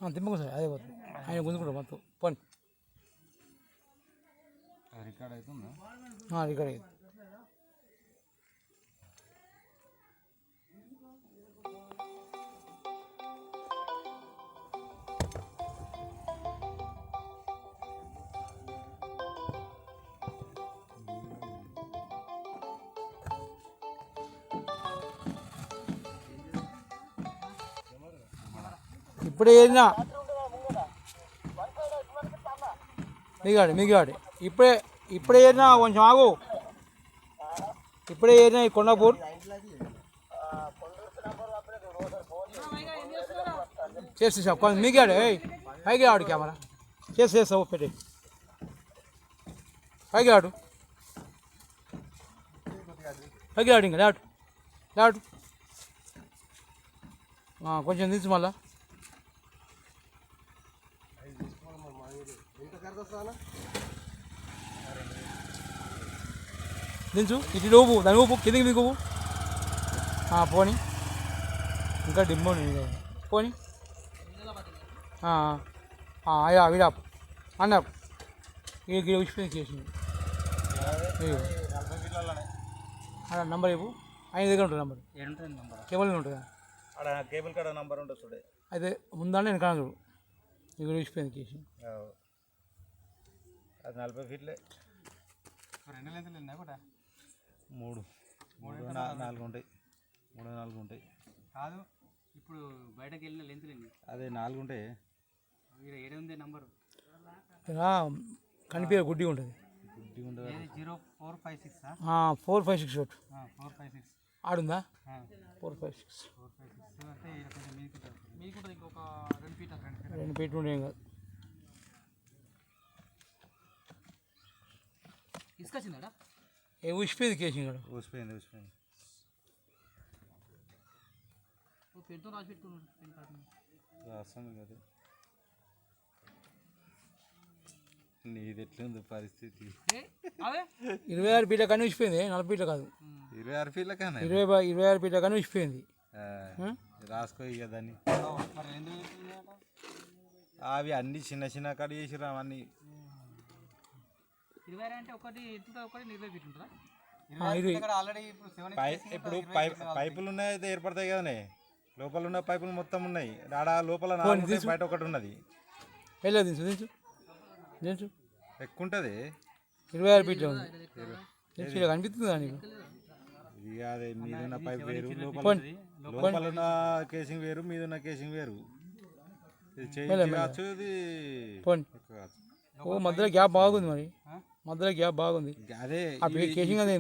తిమ్మకు sir అదే పోతుంది ఆయన గుంజుకుంటారు మొత్తం పోనీ రికార్డ్ అవుతుందా రికార్డ్ అయింది ఇప్పుడే ఏదినా మిగాడి ఇప్పుడే ఏదినా కొంచెం ఆగు ఇప్పుడే ఏదినా ఈ కొండాపూర్ చేసి కొంచెం మిగాడు పైకి ఆడు కెమెరా చేస్తావు పెట్టి పైకి ఆడు ఇంకా లాటు కొంచెం దించు మళ్ళా దించు ఇటు లోపు దాని ఊపు కిందికి మీకు పోనీ ఇంకా డిమ్మో పోనీ అయ్యా విడా అన్న ఇక్కడ ఉచిపోయింది చేసింది నంబర్ ఇవ్వు ఆయన దగ్గర ఉంటుంది నంబర్ కేబుల్ ఉంటుందా కేబుల్ కాడ నంబర్ ఉంటుంది చూడే అయితే ముందంటే నేను కాదు ఇక్కడ ఉచిపోయింది చేసింది అది 40 ఫీట్లే 2 లెంతలు ఉన్నాయి కూడా 3 4 ఉంటాయి 3 4 ఉంటాయి కాదు ఇప్పుడు బయటకు వెళ్ళిన లెంతులు ఎన్ని అదే 4 ఉంటాయి ఏడే ఉంది నంబరు కనిపించే గుడ్డి ఉంటుంది 0456 456 ఒకటి 456 ఆడుందా 456 అంటే కొంచెం మీకు ఉంటుంది ఇంకొక 2 ఫీట్ 2 ఫీట్ ఉండే ఏం కాదు ఇసుకొచ్చిందా ఉసిపోయింది కేసింగ్ ఊసిపోయింది పెన్తో రాసి పెట్టుకున్నాడు రాస్తాను కదా నీది ఎట్లుంది పరిస్థితి 26 ఫీట్ల కానీ ఉసిపోయింది 40 ఫీట్ల కాదు 26 ఫీట్ల కానీ 26 ఫీట్ల కానీ ఉసిపోయింది రాసుకో ఇక దాన్ని అవి అన్ని చిన్న కాడ చేసిరా అవన్నీ 20 అంటే ఒకటి 20 ఫీట్ ఉంటుందా ఇప్పుడు పైపులు ఉన్నాయి అయితే ఏర్పడతాయి కదనే లోపల ఉన్న పైపులు మొత్తం ఉన్నాయి ఆడ లోపల బయట ఒకటి ఉన్నది దించు ఎక్కువ ఉంటుంది 26 ఫీట్ల ఉంది కనిపిస్తుందా నీకు ఇది అదే మీదున్న పైప్ వేరు లోపల ఉన్న కేసింగ్ వేరు మీదున్న కేసింగ్ వేరు ఇది చేయచ్చు ఇది మధ్యలో గ్యాప్ బాగుంది మరి అదే కేసింగ్ అదే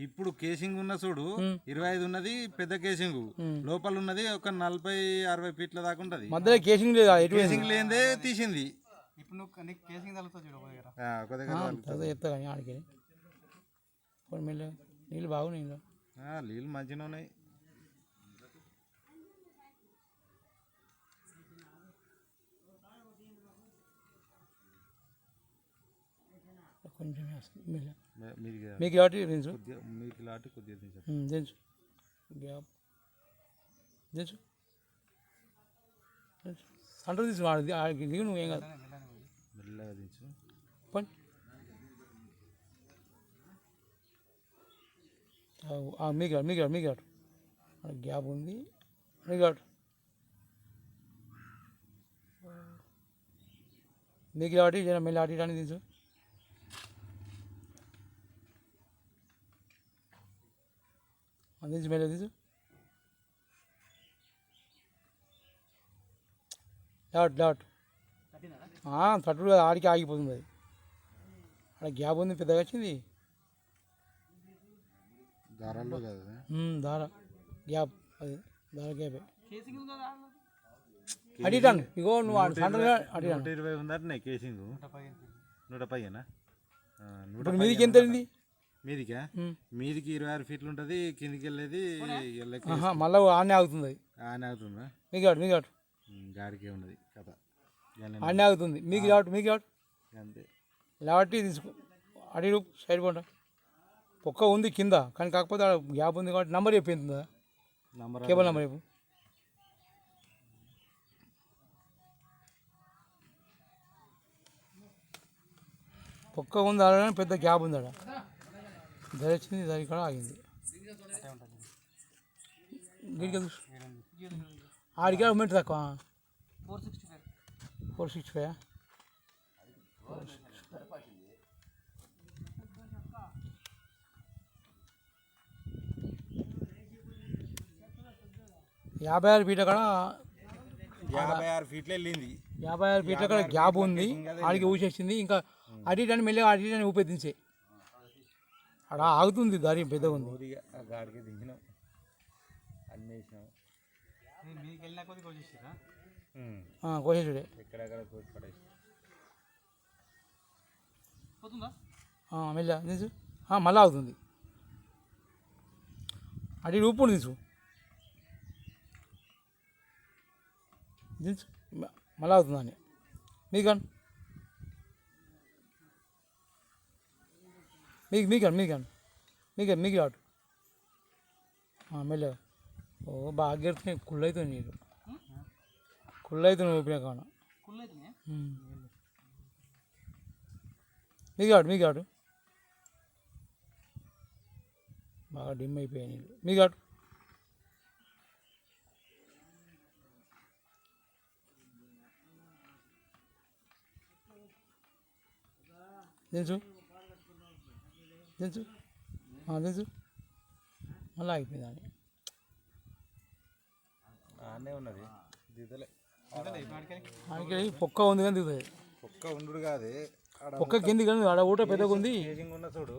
ఇప్పుడు కేసింగ్ ఉన్న చూడు 25 ఉన్నది పెద్ద కేసింగ్ లోపల ఉన్నది ఒక 40-60 ఫీట్ల దాకా ఉంటది మధ్యలో కేసింగ్ లేదు కేసింగ్ లేదే తీసింది ఇప్పుడు నువ్వు కేసింగ్ తగ్గుతా చూడు ఒక దగ్గర చెప్తా కానీ ఆడికి నీళ్ళు బాగున్నాయి నీళ్ళు మంచిగా ఉన్నాయి కొంచెం మీకు లాటి దించు మీకు లాటి కొద్దిగా దించు గ్యాప్ దించు సెంటర్ తీసు దిగు నువ్వు ఏం కాదు మెల్లగా దించు పని మీకు గ్యాప్ ఉంది మీకు లాటి మెల్లి ఆటి అని దించు అందించి మెల్ల తీసు లాట్ తట్టు ఆడికి ఆగిపోతుంది అది అక్కడ గ్యాప్ ఉంది పెద్దగా వచ్చింది దార గ్యాప్ అది దార గ్యాపే అడిగాను ఇగో నువ్వు అడిగాను 120 ఉందట కేసింగ్ 110 ఇప్పుడు మీదికి ఎంత అయింది మీదికి 26 ఫీట్లు ఉంటుంది కిందికి వెళ్ళేది మళ్ళీ ఆనే ఆగుతుంది అవుతుందా మీకు గాడికే ఉన్నది కథ ఆనే ఆగుతుంది మీకు అంతే లాటి తీసుకో అడిగి సైడ్ పంట పొక్క ఉంది కింద కానీ కాకపోతే గ్యాప్ ఉంది కాబట్టి నంబర్ చెప్పిందా కేబుల్ నంబర్ చెప్పు పొక్క ఉంది ఆడని పెద్ద గ్యాప్ ఉంది ఆడ ధర వచ్చింది దాని కూడా ఆగింది అట్టే ఉంటుంది గిడికి ఆడికి మూమెంట్ తక్కువ 465 56 ఫీట్ల కాడ 56 ఫీట్లు వెళ్ళింది 56 ఫీట్ల కాడ గ్యాప్ ఉంది ఆడికి ఊసేసింది ఇంకా అటు ఇటు అని మెల్లగా అటు ఇటు అని ఊపెత్తించే అక్కడ ఆగుతుంది దారి పెద్దగా ఉంది గాడికి దిగినాం అన్నీ వేసినాం మీదికి వెళ్ళినా కొద్ది కోసేసిరా కోసేసుడే ఎక్కడెక్కడ కోసి పడేసి పోతుందా మెల్ల తీసు మళ్ళీ అవుతుంది అటు ఇటు ఊపు తీసు దించు మళ్ళీ అవుతుందని మీకన్ మీకు ఆటు మెల్లగా ఓ బాగా గెడుతున్నాయి కుళ్ళు అవుతుంది నీరు కుళ్ళు అవుతుంది ఊపినా కావున కుళ్ళు అవుతున్నాయి మీకు ఆటు బాగా డిమ్ అయిపోయాయి నీళ్ళు మీకు ఆటు దించు మళ్ళీ అయిపోయింది అని ఆనే ఉన్నది దిగుతలే ఆయనకి పొక్క ఉంది కానీ దిగుతుంది ఒక్క ఉండు కాదు పొక్క కింది కానీ ఆడ ఊట పెద్దగా ఉంది కేసింగ్ ఉన్న చూడు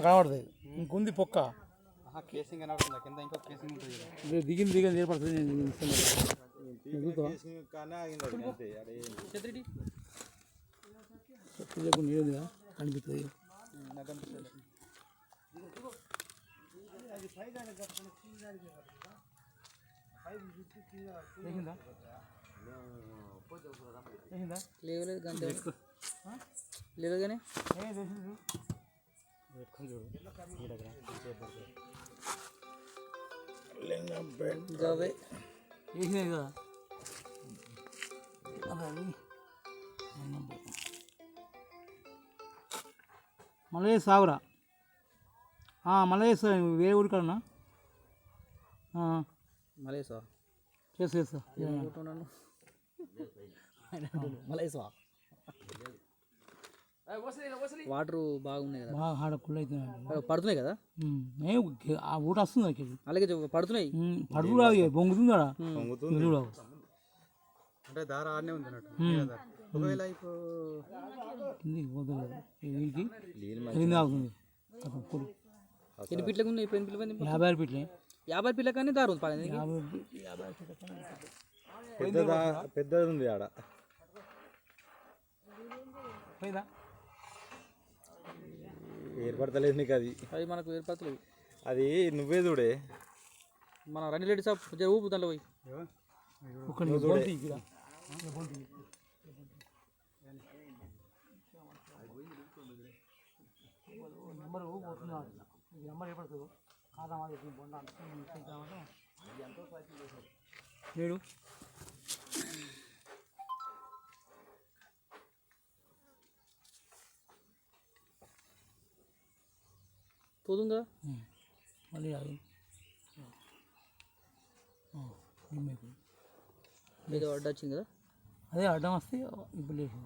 కనబడుతుంది ఇంకుంది పొక్క కేసింగ్ కనబడుతుందా కింద ఇంకో కేసింగ్ ఉంటుంది కదా దిగింది ఏర్పడుతుంది కేసింగ్ కానీ ఆగింది అది అంతే అదే చెత్రిటి నీరు కనిపిస్తుంది నాకు అనిపిస్తుంది లేవలేదు గంట లేదు కానీ జాబే వేసినాయి కదా మళ్ళీ సాగురా మళ్ళీ చేస్తా వేరే ఊరి కన్నా మలేసా చేస్తా మలేసా వాటర్ బాగున్నాయి కదా బాగా ఆడ కుళ్ళు అవుతున్నాయి పడుతున్నాయి కదా ఆ ఊట వస్తుంది అక్కడికి అలాగే పడుతున్నాయి పడుతు రాదు బొంగుతుంది ఆడ అంటే దార ఆడనే ఉంది అన్నట్టు ఒకవేళ ఇప్పుడు వీడికి కింద అవుతుంది ఎన్ని పీట్లకు ఉన్నాయి ఇప్పుడు ఎన్ని పీట్లు 56 ఫీట్లే 50 పీట్ల కానీ దారు ఉంది పడేది పెద్దది ఉంది ఆడ ఏర్పడతలేదు నీకు అది అవి మనకు ఏర్పడతలేదు అది నువ్వే చూడే మన రండి లేడీ షాప్ ఊపు దాంట్లో పోయి ఏడు పోతుందా మళ్ళీ అది ఏదో అడ్డు వచ్చింది కదా అదే అడ్డం వస్తే ఇప్పుడు లేదు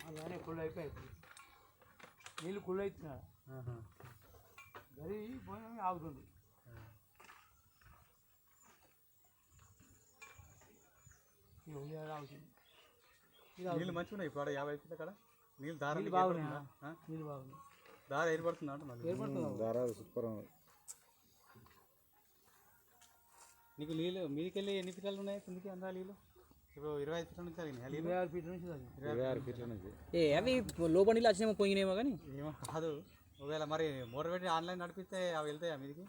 అలానే కుళ్ళు అయిపోయాయి నీళ్ళు కుళ్ళు అవుతున్నాడు గది పోయినా ఆగుతుంది ఆగుతుంది నీళ్ళు మంచిగా ఉన్నాయి ఇప్పుడు 50 ఫీట్ల కాడ నీళ్ళు దార బాగున్నాయి నీళ్ళు బాగున్నాయి దార ఏర్పడుతుంది అంటున్నాను ఏర్పడుతుంది సూపర్ నీకు నీళ్ళు మీదికి వెళ్ళి ఎన్ని ఫీట్లు ఉన్నాయి కిందికి అందా నీళ్ళు ఇప్పుడు 25 ఫీట్ల నుంచి తగినాయి 26 ఫీట్ల నుంచి తగ్గింది 26 ఫీట్ల నుంచి అవి లోపల నీళ్ళు వచ్చినేమో పోయినేమో కానీ ఏమో కాదు ఒకవేళ మరి మోటార్ పెట్టి ఆన్లైన్ నడిపిస్తే అవి వెళ్తాయా మీదికి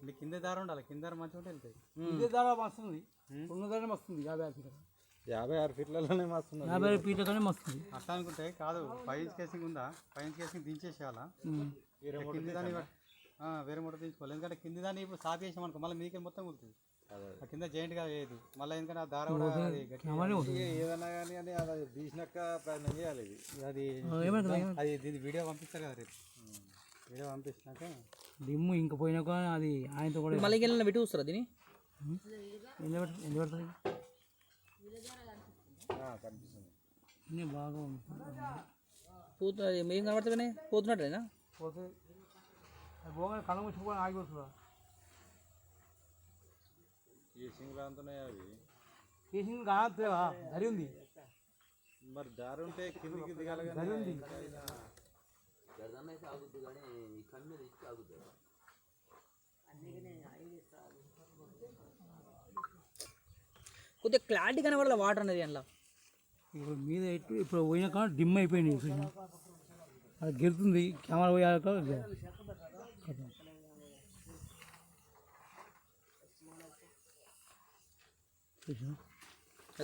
మీ కింద దారం ఉండాలి కింద దారం మంచిగా ఉంటే వెళ్తాయి ఇదే దారా వస్తుంది ఉన్న దారా వస్తుంది 56 ఫీట్లలోనే వస్తుంది 56 ఫీట్ల కానీ వస్తుంది అట్లా అనుకుంటే కాదు 5 ఇంచ్ కేసింగ్ ఉందా 5 ఇంచ్ కేసింగ్ దించేసేయాలా కింది దాన్ని వేరే మోటార్ తీసుకోవాలి. ఎందుకంటే కింది దాన్ని ఇప్పుడు సాఫ్ చేసాం అనుకో మళ్ళీ మీకే మొత్తం కుడుతుంది. ఆ కింద జాయింట్గా వేయదు మళ్ళీ, ఎందుకంటే ఆ దారం కూడా అది ఏదన్నా కానీ అని అది తీసినాక ప్రయత్నం చేయాలి. అది దీని వీడియో పంపిస్తారు కదా రేపు. వీడియో పంపించినాక డిమ్ము ఇంక పోయినాక అది ఆయనతో కూడా మళ్ళీ వెళ్ళిన పెట్టి చూస్తారా దీన్ని ఎన్ని పడుతుంది కనిపిస్తుంది బాగా పోతుంది. ఏం కనబడుతుంది పోతున్నట్టేనా? పోతుంది అది పోగానే కళ్ళ ముచ్చిపోయి ఆగిపోతుందా? కేసింగ్ రాంతున్నాయి అవి. కేసింగ్ కానట్లేవా? దరి ఉంది మరి దారి ఉంటే కిందికి దిగాలి. దరి ఉంది. కొద్దిగా క్లారిటీ కనబడాలి వాటర్ అనేది అందులో. ఇప్పుడు మీద ఇప్పుడు పోయినాక డిమ్ అయిపోయింది. అది గెలుతుంది కెమెరా పోయాక అది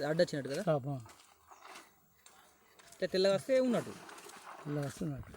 అడ్డొచ్చినట్టు కదా, తెల్లగా వస్తే ఉన్నట్టు. ఇలా వస్తున్నట్టు.